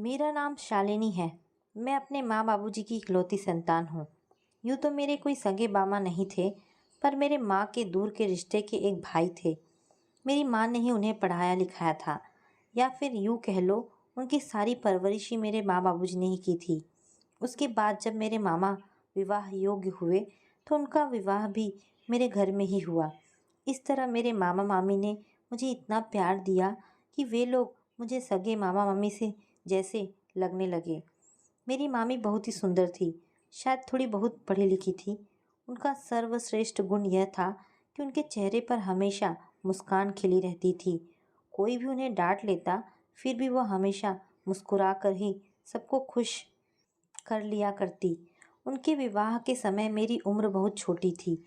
मेरा नाम शालिनी है। मैं अपने माँ बाबूजी की इकलौती संतान हूँ। यूँ तो मेरे कोई सगे मामा नहीं थे, पर मेरे माँ के दूर के रिश्ते के एक भाई थे। मेरी माँ ने ही उन्हें पढ़ाया लिखाया था, या फिर यूँ कह लो उनकी सारी परवरिश ही मेरे माँ बाबूजी ने ही की थी। उसके बाद जब मेरे मामा विवाह योग्य हुए, तो उनका विवाह भी मेरे घर में ही हुआ। इस तरह मेरे मामा मामी ने मुझे इतना प्यार दिया कि वे लोग मुझे सगे मामा मामी से जैसे लगने लगे। मेरी मामी बहुत ही सुंदर थी, शायद थोड़ी बहुत पढ़ी लिखी थी। उनका सर्वश्रेष्ठ गुण यह था कि उनके चेहरे पर हमेशा मुस्कान खिली रहती थी। कोई भी उन्हें डांट लेता, फिर भी वह हमेशा मुस्कुरा कर ही सबको खुश कर लिया करती। उनके विवाह के समय मेरी उम्र बहुत छोटी थी,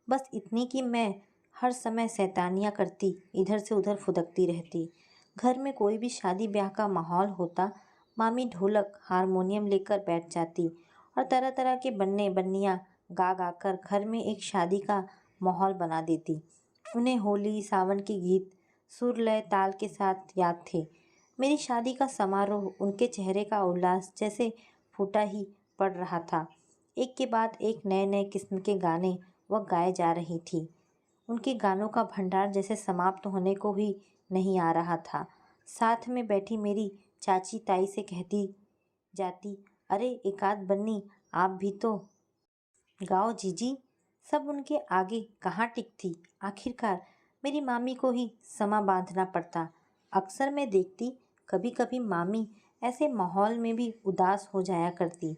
बस इतनी कि मैं हर समय शैतानियाँ करती, इधर से उधर फुदकती रहती। घर में कोई भी शादी ब्याह का माहौल होता, मामी ढोलक हारमोनियम लेकर बैठ जाती और तरह तरह के बन्ने बन्नियाँ गा गा कर घर में एक शादी का माहौल बना देती। उन्हें होली सावन के गीत सुर लय ताल के साथ याद थे। मेरी शादी का समारोह उनके चेहरे का उल्लास जैसे फूटा ही पड़ रहा था। एक के बाद एक नए नए किस्म के गाने वह गाए जा रही थी। उनके गानों का भंडार जैसे समाप्त होने को ही नहीं आ रहा था। साथ में बैठी मेरी चाची ताई से कहती जाती, अरे एकाध बन्नी आप भी तो गाओ जीजी। सब उनके आगे कहाँ टिकती। आखिरकार मेरी मामी को ही समा बांधना पड़ता। अक्सर मैं देखती, कभी कभी मामी ऐसे माहौल में भी उदास हो जाया करती,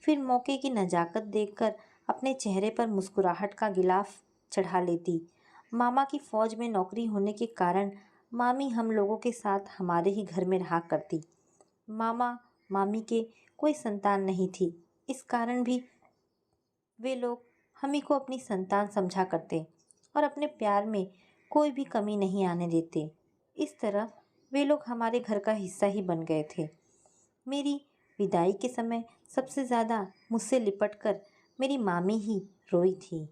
फिर मौके की नज़ाकत देखकर अपने चेहरे पर मुस्कुराहट का गिलाफ चढ़ा लेती। मामा की फौज में नौकरी होने के कारण मामी हम लोगों के साथ हमारे ही घर में रहा करती। मामा मामी के कोई संतान नहीं थी, इस कारण भी वे लोग हम ही को अपनी संतान समझा करते और अपने प्यार में कोई भी कमी नहीं आने देते। इस तरह वे लोग हमारे घर का हिस्सा ही बन गए थे। मेरी विदाई के समय सबसे ज़्यादा मुझसे लिपटकर मेरी मामी ही रोई थी।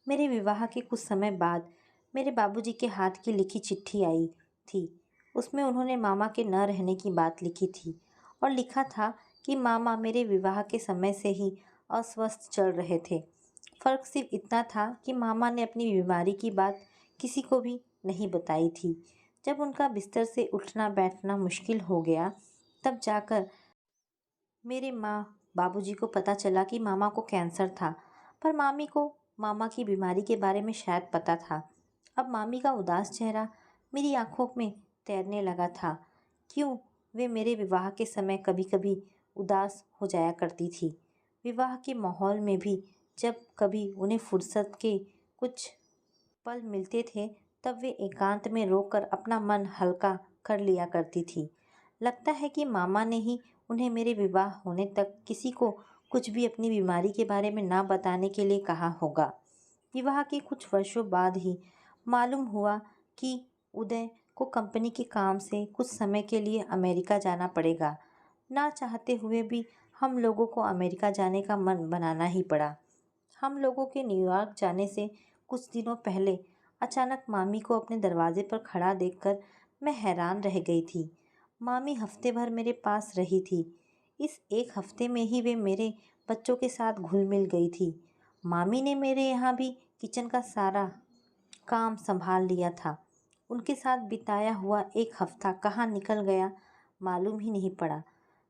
मेरे विवाह के कुछ समय बाद मेरे बाबूजी के हाथ की लिखी चिट्ठी आई थी। उसमें उन्होंने मामा के न रहने की बात लिखी थी और लिखा था कि मामा मेरे विवाह के समय से ही अस्वस्थ चल रहे थे। फ़र्क सिर्फ इतना था कि मामा ने अपनी बीमारी की बात किसी को भी नहीं बताई थी। जब उनका बिस्तर से उठना बैठना मुश्किल हो गया, तब जाकर मेरे माँ बाबूजी को पता चला कि मामा को कैंसर था, पर मामी को मामा की बीमारी के बारे में शायद पता था। अब मामी का उदास चेहरा मेरी आंखों में तैरने लगा था। क्यों वे मेरे विवाह के समय कभी कभी उदास हो जाया करती थी। विवाह के माहौल में भी जब कभी उन्हें फुर्सत के कुछ पल मिलते थे, तब वे एकांत में रोकर अपना मन हल्का कर लिया करती थी। लगता है कि मामा ने ही उन्हें मेरे विवाह होने तक किसी को कुछ भी अपनी बीमारी के बारे में ना बताने के लिए कहा होगा। विवाह के कुछ वर्षों बाद ही मालूम हुआ कि उदय को कंपनी के काम से कुछ समय के लिए अमेरिका जाना पड़ेगा। ना चाहते हुए भी हम लोगों को अमेरिका जाने का मन बनाना ही पड़ा। हम लोगों के न्यूयॉर्क जाने से कुछ दिनों पहले अचानक मामी को अपने दरवाजे पर खड़ा देखकर मैं हैरान रह गई थी। मामी हफ्ते भर मेरे पास रही थी। इस एक हफ्ते में ही वे मेरे बच्चों के साथ घुल मिल गई थी। मामी ने मेरे यहाँ भी किचन का सारा काम संभाल लिया था। उनके साथ बिताया हुआ एक हफ्ता कहाँ निकल गया मालूम ही नहीं पड़ा।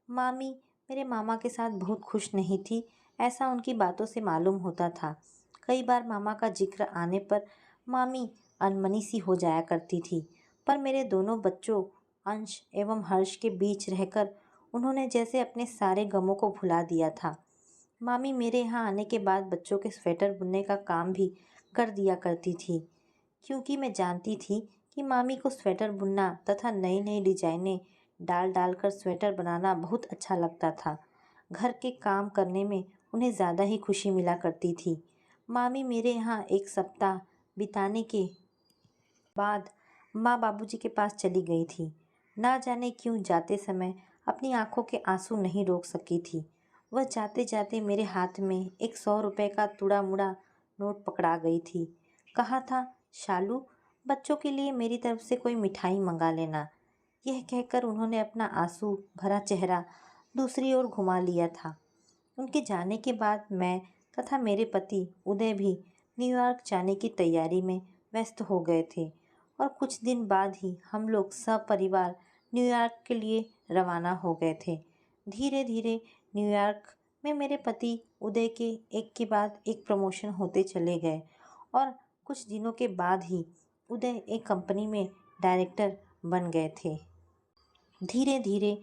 मामी मेरे मामा के साथ बहुत खुश नहीं थी, ऐसा उनकी बातों से मालूम होता था। कई बार मामा का जिक्र आने पर मामी अनमनी सी हो जाया करती थी, पर मेरे दोनों बच्चों अंश एवं हर्ष के बीच रहकर उन्होंने जैसे अपने सारे गमों को भुला दिया था। मामी मेरे यहाँ आने के बाद बच्चों के स्वेटर बुनने का काम भी कर दिया करती थी, क्योंकि मैं जानती थी कि मामी को स्वेटर बुनना तथा नई नई डिजाइनें डाल डाल कर स्वेटर बनाना बहुत अच्छा लगता था। घर के काम करने में उन्हें ज़्यादा ही खुशी मिला करती थी। मामी मेरे यहाँ एक सप्ताह बिताने के बाद माँ बाबूजी के पास चली गई थी। ना जाने क्यों जाते समय अपनी आंखों के आंसू नहीं रोक सकी थी। वह जाते जाते मेरे हाथ में एक 100 रुपये का तुड़ा मुड़ा नोट पकड़ा गई थी। कहा था, शालू, बच्चों के लिए मेरी तरफ से कोई मिठाई मंगा लेना। यह कहकर उन्होंने अपना आंसू भरा चेहरा दूसरी ओर घुमा लिया था। उनके जाने के बाद मैं तथा मेरे पति उदय भी न्यूयॉर्क जाने की तैयारी में व्यस्त हो गए थे और कुछ दिन बाद ही हम लोग सपरिवार न्यूयॉर्क के लिए रवाना हो गए थे। धीरे धीरे न्यूयॉर्क में मेरे पति उदय के एक के बाद एक प्रमोशन होते चले गए और कुछ दिनों के बाद ही उदय एक कंपनी में डायरेक्टर बन गए थे। धीरे धीरे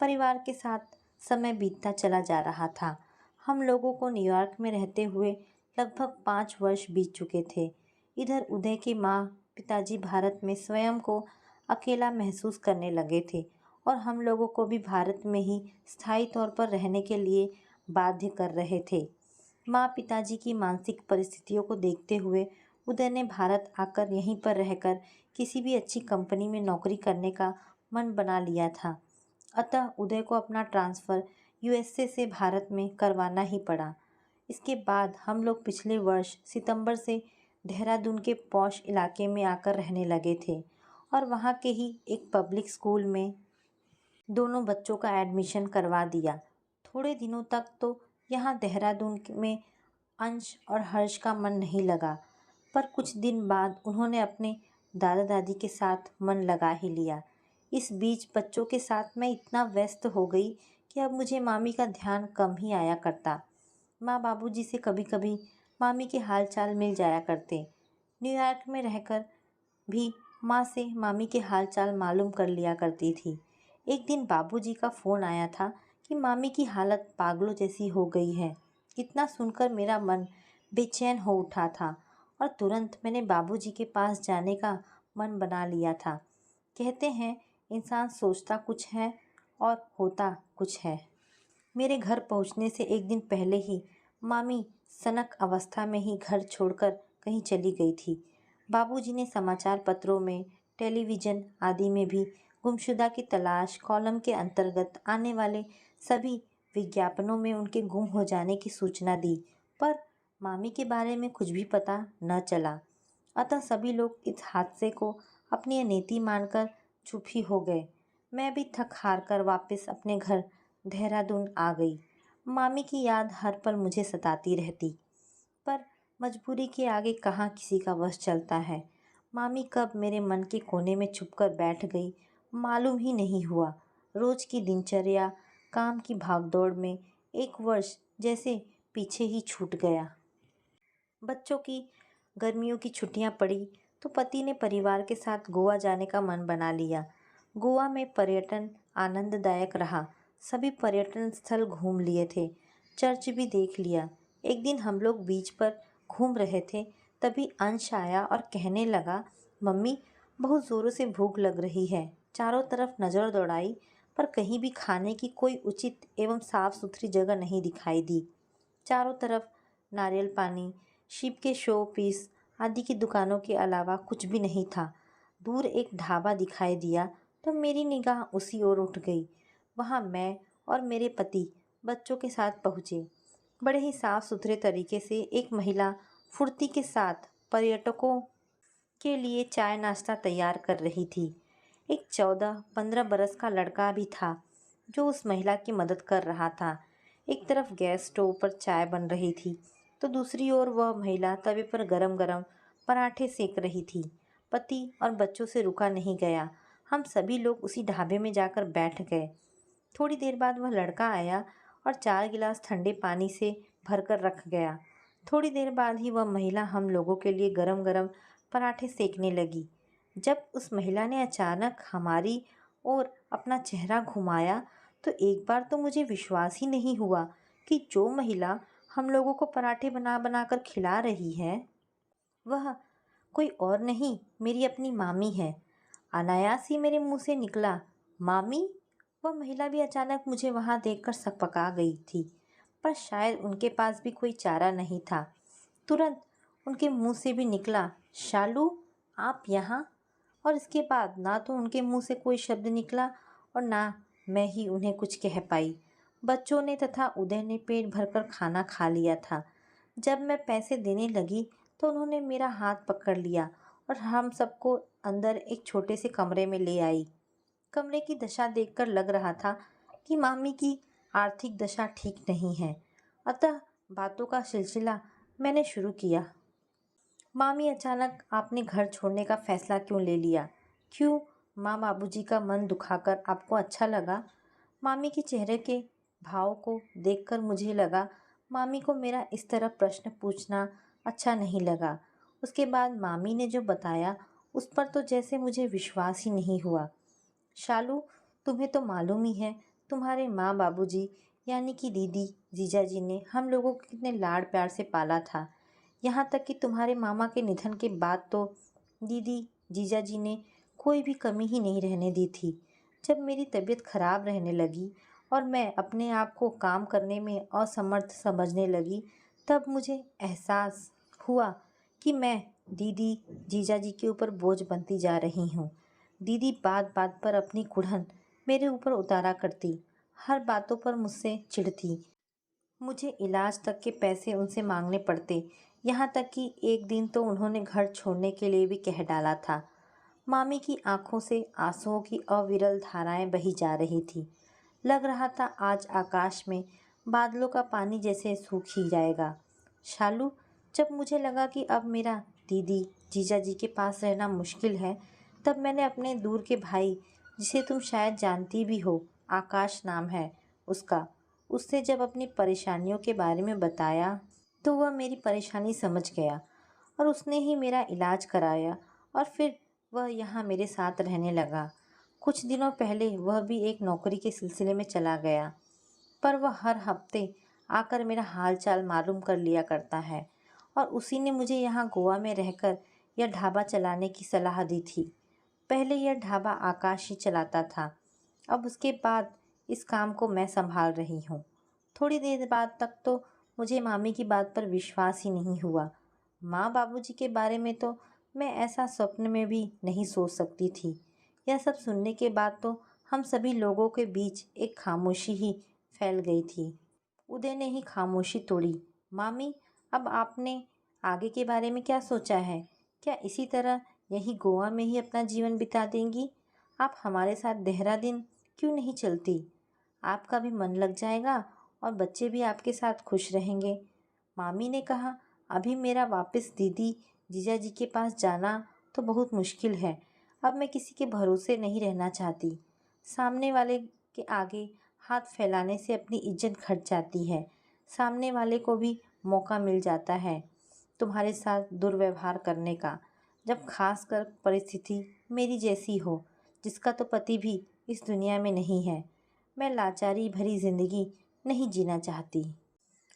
परिवार के साथ समय बीतता चला जा रहा था। हम लोगों को न्यूयॉर्क में रहते हुए लगभग 5 वर्ष बीत चुके थे। इधर उदय के माँ पिताजी भारत में स्वयं को अकेला महसूस करने लगे थे और हम लोगों को भी भारत में ही स्थायी तौर पर रहने के लिए बाध्य कर रहे थे। माँ पिताजी की मानसिक परिस्थितियों को देखते हुए उदय ने भारत आकर यहीं पर रहकर किसी भी अच्छी कंपनी में नौकरी करने का मन बना लिया था। अतः उदय को अपना ट्रांसफ़र यूएसए से भारत में करवाना ही पड़ा। इसके बाद हम लोग पिछले वर्ष सितंबर से देहरादून के पॉश इलाके में आकर रहने लगे थे और वहाँ के ही एक पब्लिक स्कूल में दोनों बच्चों का एडमिशन करवा दिया। थोड़े दिनों तक तो यहाँ देहरादून में अंश और हर्ष का मन नहीं लगा, पर कुछ दिन बाद उन्होंने अपने दादा दादी के साथ मन लगा ही लिया। इस बीच बच्चों के साथ मैं इतना व्यस्त हो गई कि अब मुझे मामी का ध्यान कम ही आया करता। माँ बाबूजी से कभी कभी मामी के हाल चाल मिल जाया करते। न्यूयॉर्क में रहकर भी माँ से मामी के हाल चाल मालूम कर लिया करती थी। एक दिन बाबूजी का फ़ोन आया था कि मामी की हालत पागलों जैसी हो गई है। इतना सुनकर मेरा मन बेचैन हो उठा था और तुरंत मैंने बाबूजी के पास जाने का मन बना लिया था। कहते हैं इंसान सोचता कुछ है और होता कुछ है। मेरे घर पहुंचने से एक दिन पहले ही मामी सनक अवस्था में ही घर छोड़कर कहीं चली गई थी। बाबूजी ने समाचार पत्रों में, टेलीविज़न आदि में भी गुमशुदा की तलाश कॉलम के अंतर्गत आने वाले सभी विज्ञापनों में उनके गुम हो जाने की सूचना दी, पर मामी के बारे में कुछ भी पता न चला। अतः सभी लोग इस हादसे को अपनी अनीति मानकर चुप ही हो गए। मैं भी थक हार कर वापस अपने घर देहरादून आ गई। मामी की याद हर पल मुझे सताती रहती, पर मजबूरी के आगे कहाँ किसी का वश चलता है। मामी कब मेरे मन के कोने में छुपकर बैठ गई मालूम ही नहीं हुआ। रोज की दिनचर्या, काम की भागदौड़ में 1 वर्ष जैसे पीछे ही छूट गया। बच्चों की गर्मियों की छुट्टियां पड़ी तो पति ने परिवार के साथ गोवा जाने का मन बना लिया। गोवा में पर्यटन आनंददायक रहा। सभी पर्यटन स्थल घूम लिए थे, चर्च भी देख लिया। एक दिन हम लोग बीच पर घूम रहे थे, तभी अंश आया और कहने लगा, मम्मी बहुत ज़ोरों से भूख लग रही है। चारों तरफ नज़र दौड़ाई पर कहीं भी खाने की कोई उचित एवं साफ सुथरी जगह नहीं दिखाई दी। चारों तरफ नारियल पानी, शिप के शो पीस आदि की दुकानों के अलावा कुछ भी नहीं था। दूर एक ढाबा दिखाई दिया तो मेरी निगाह उसी ओर उठ गई। वहाँ मैं और मेरे पति बच्चों के साथ पहुँचे। बड़े ही साफ सुथरे तरीके से एक महिला फुर्ती के साथ पर्यटकों के लिए चाय नाश्ता तैयार कर रही थी। एक 14-15 बरस का लड़का भी था जो उस महिला की मदद कर रहा था। एक तरफ गैस स्टोव पर चाय बन रही थी तो दूसरी ओर वह महिला तवे पर गरम गरम पराठे सेक रही थी। पति और बच्चों से रुका नहीं गया। हम सभी लोग उसी ढाबे में जाकर बैठ गए। थोड़ी देर बाद वह लड़का आया और 4 गिलास ठंडे पानी से भरकर रख गया। थोड़ी देर बाद ही वह महिला हम लोगों के लिए गरम गरम पराठे सेकने लगी। जब उस महिला ने अचानक हमारी ओर अपना चेहरा घुमाया तो एक बार तो मुझे विश्वास ही नहीं हुआ कि जो महिला हम लोगों को पराठे बना बनाकर खिला रही है वह कोई और नहीं, मेरी अपनी मामी है। अनायास ही मेरे मुंह से निकला, मामी। वह महिला भी अचानक मुझे वहां देखकर सकपका गई थी, पर शायद उनके पास भी कोई चारा नहीं था। तुरंत उनके मुंह से भी निकला, शालू आप यहाँ। और इसके बाद ना तो उनके मुंह से कोई शब्द निकला और ना मैं ही उन्हें कुछ कह पाई। बच्चों ने तथा उदय ने पेट भरकर खाना खा लिया था। जब मैं पैसे देने लगी तो उन्होंने मेरा हाथ पकड़ लिया और हम सबको अंदर एक छोटे से कमरे में ले आई। कमरे की दशा देखकर लग रहा था कि मामी की आर्थिक दशा ठीक नहीं है। अतः बातों का सिलसिला मैंने शुरू किया। मामी, अचानक आपने घर छोड़ने का फैसला क्यों ले लिया? क्यों माँ बाबूजी का मन दुखाकर आपको अच्छा लगा? मामी के चेहरे के भाव को देखकर मुझे लगा मामी को मेरा इस तरह प्रश्न पूछना अच्छा नहीं लगा। उसके बाद मामी ने जो बताया उस पर तो जैसे मुझे विश्वास ही नहीं हुआ। शालू, तुम्हें तो मालूम ही है तुम्हारे माँ बाबूजी यानी कि दीदी जीजाजी ने हम लोगों को कितने लाड़ प्यार से पाला था। यहाँ तक कि तुम्हारे मामा के निधन के बाद तो दीदी जीजाजी ने कोई भी कमी ही नहीं रहने दी थी। जब मेरी तबीयत खराब रहने लगी और मैं अपने आप को काम करने में असमर्थ समझने लगी, तब मुझे एहसास हुआ कि मैं दीदी जीजाजी के ऊपर बोझ बनती जा रही हूँ। दीदी बात बात पर अपनी कुढ़न मेरे ऊपर उतारा करती, हर बातों पर मुझसे चिढ़ती। मुझे इलाज तक के पैसे उनसे मांगने पड़ते। यहाँ तक कि एक दिन तो उन्होंने घर छोड़ने के लिए भी कह डाला था। मामी की आंखों से आंसुओं की अविरल धाराएं बही जा रही थी। लग रहा था आज आकाश में बादलों का पानी जैसे सूख ही जाएगा। शालू, जब मुझे लगा कि अब मेरा दीदी जीजाजी के पास रहना मुश्किल है, तब मैंने अपने दूर के भाई, जिसे तुम शायद जानती भी हो, आकाश नाम है उसका, उससे जब अपनी परेशानियों के बारे में बताया तो वह मेरी परेशानी समझ गया और उसने ही मेरा इलाज कराया और फिर वह यहाँ मेरे साथ रहने लगा। कुछ दिनों पहले वह भी एक नौकरी के सिलसिले में चला गया, पर वह हर हफ्ते आकर मेरा हाल चाल मालूम कर लिया करता है और उसी ने मुझे यहाँ गोवा में रहकर यह ढाबा चलाने की सलाह दी थी। पहले यह ढाबा आकाश ही चलाता था, अब उसके बाद इस काम को मैं संभाल रही हूँ। थोड़ी देर बाद तक तो मुझे मामी की बात पर विश्वास ही नहीं हुआ। माँ बाबूजी के बारे में तो मैं ऐसा स्वप्न में भी नहीं सोच सकती थी। यह सब सुनने के बाद तो हम सभी लोगों के बीच एक खामोशी ही फैल गई थी। उदय ने ही खामोशी तोड़ी। मामी, अब आपने आगे के बारे में क्या सोचा है? क्या इसी तरह यहीं गोवा में ही अपना जीवन बिता देंगी? आप हमारे साथ देहरादून क्यों नहीं चलती? आपका भी मन लग जाएगा और बच्चे भी आपके साथ खुश रहेंगे। मामी ने कहा, अभी मेरा वापस दीदी जीजाजी के पास जाना तो बहुत मुश्किल है। अब मैं किसी के भरोसे नहीं रहना चाहती। सामने वाले के आगे हाथ फैलाने से अपनी इज्जत घट जाती है। सामने वाले को भी मौका मिल जाता है तुम्हारे साथ दुर्व्यवहार करने का, जब खासकर परिस्थिति मेरी जैसी हो, जिसका तो पति भी इस दुनिया में नहीं है। मैं लाचारी भरी जिंदगी नहीं जीना चाहती।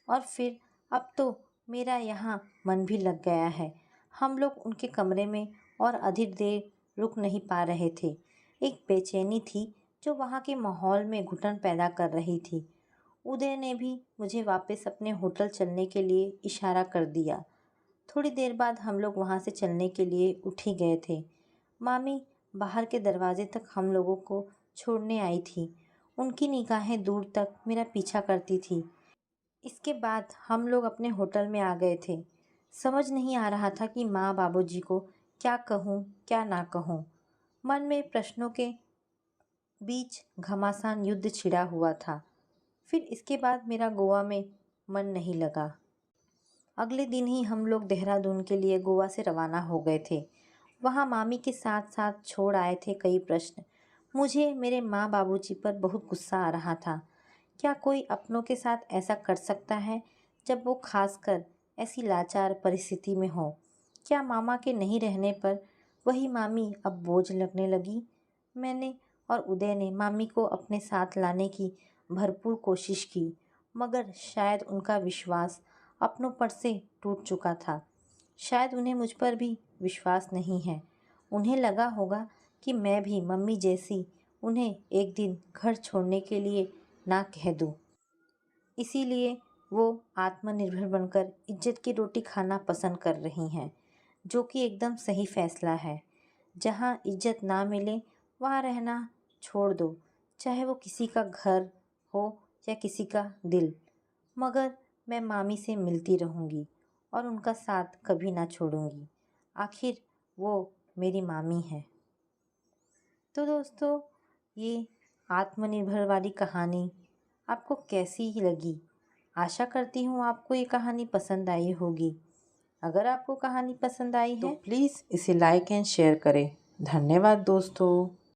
और फिर अब तो मेरा यहाँ मन भी लग गया है। हम लोग उनके कमरे में और अधिक देर रुक नहीं पा रहे थे। एक बेचैनी थी जो वहाँ के माहौल में घुटन पैदा कर रही थी। उदय ने भी मुझे वापस अपने होटल चलने के लिए इशारा कर दिया। थोड़ी देर बाद हम लोग वहाँ से चलने के लिए उठ ही गए थे। मामी बाहर के दरवाजे तक हम लोगों को छोड़ने आई थी। उनकी निगाहें दूर तक मेरा पीछा करती थी। इसके बाद हम लोग अपने होटल में आ गए थे। समझ नहीं आ रहा था कि माँ बाबूजी को क्या कहूँ क्या ना कहूँ। मन में प्रश्नों के बीच घमासान युद्ध छिड़ा हुआ था। फिर इसके बाद मेरा गोवा में मन नहीं लगा। अगले दिन ही हम लोग देहरादून के लिए गोवा से रवाना हो गए थे। वहाँ मामी के साथ साथ छोड़ आए थे कई प्रश्न। मुझे मेरे माँ बाबूजी पर बहुत गुस्सा आ रहा था। क्या कोई अपनों के साथ ऐसा कर सकता है जब वो खासकर ऐसी लाचार परिस्थिति में हो? क्या मामा के नहीं रहने पर वही मामी अब बोझ लगने लगी? मैंने और उदय ने मामी को अपने साथ लाने की भरपूर कोशिश की, मगर शायद उनका विश्वास अपनों पर से टूट चुका था। शायद उन्हें मुझ पर भी विश्वास नहीं है। उन्हें लगा होगा कि मैं भी मम्मी जैसी उन्हें एक दिन घर छोड़ने के लिए ना कह दूं। इसीलिए वो आत्मनिर्भर बनकर इज्जत की रोटी खाना पसंद कर रही हैं, जो कि एकदम सही फैसला है। जहाँ इज्जत ना मिले वहाँ रहना छोड़ दो, चाहे वो किसी का घर हो या किसी का दिल। मगर मैं मामी से मिलती रहूँगी और उनका साथ कभी ना छोड़ूंगी। आखिर वो मेरी मामी है। तो दोस्तों, ये आत्मनिर्भर वाली कहानी आपको कैसी लगी? आशा करती हूँ आपको ये कहानी पसंद आई होगी। अगर आपको कहानी पसंद आई है तो प्लीज़ इसे लाइक एंड शेयर करें। धन्यवाद दोस्तों।